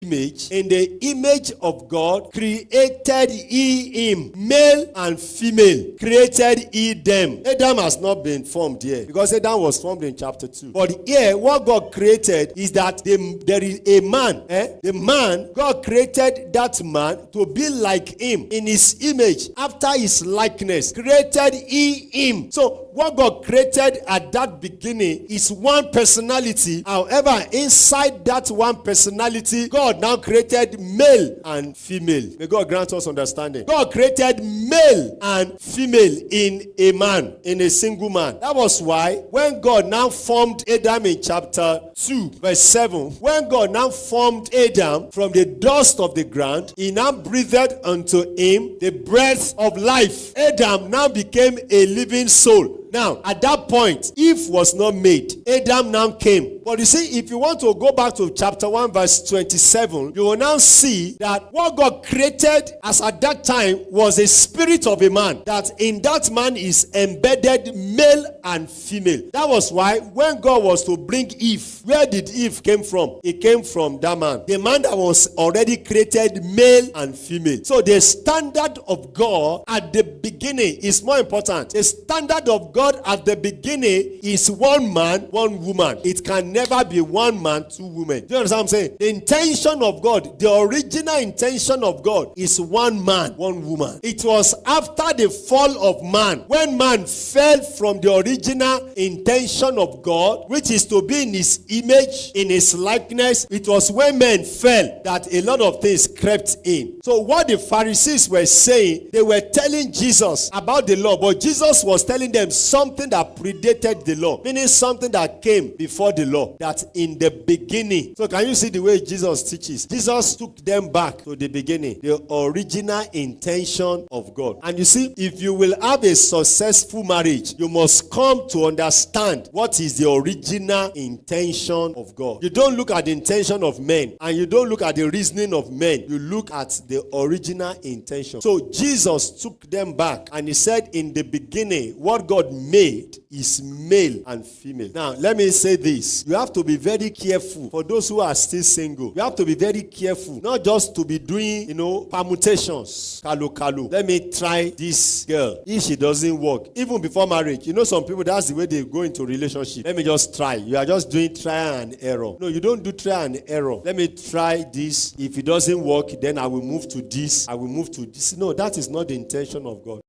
image, in the image of God created he him, male and female created he them. Adam has not been formed here because Adam was formed in chapter 2. But here, what God created is that there is a man. The man, God created that man to be like him in his image, after his likeness. Created he him. So what God created at that beginning is one personality. However, inside that one personality, God now created male and female. May God grant us understanding. God created male and female in a man, in a single man. That was why when God now formed Adam in chapter 2, verse 7, when God now formed Adam from the dust of the ground, he now breathed unto him the breath of life. Adam now became a living soul. Now, at that point, Eve was not made. Adam now came. But you see, if you want to go back to chapter 1, verse 27, you will now see that what God created as at that time was a spirit of a man. That in that man is embedded male and female. That was why when God was to bring Eve, where did Eve came from? It came from that man. The man that was already created male and female. So the standard of God at the beginning is more important. The standard of God at the beginning is one man, one woman. It can never be one man, two women. Do you understand what I'm saying? The intention of God, the original intention of God is one man, one woman. It was after the fall of man, when man fell from the original intention of God, which is to be in his image, in his likeness. It was when men fell that a lot of things crept in. So what the Pharisees were saying, they were telling Jesus about the law, but Jesus was telling them something that predated the law, meaning something that came before the law, that in the beginning. So can you see the way Jesus teaches? Jesus took them back to the beginning, the original intention of God. And you see, if you will have a successful marriage, you must come to understand what is the original intention of God. You don't look at the intention of men, and you don't look at the reasoning of men. You look at the original intention. So Jesus took them back, and he said, in the beginning, what God made is male and female. Now, let me say this. You have to be very careful for those who are still single. You have to be very careful, not just to be doing, permutations. Kalu. Let me try this girl. If she doesn't work, even before marriage, some people, that's the way they go into relationship. Let me just try. You are just doing trial and error. No, you don't do trial and error. Let me try this. If it doesn't work, then I will move to this. I will move to this. No, that is not the intention of God.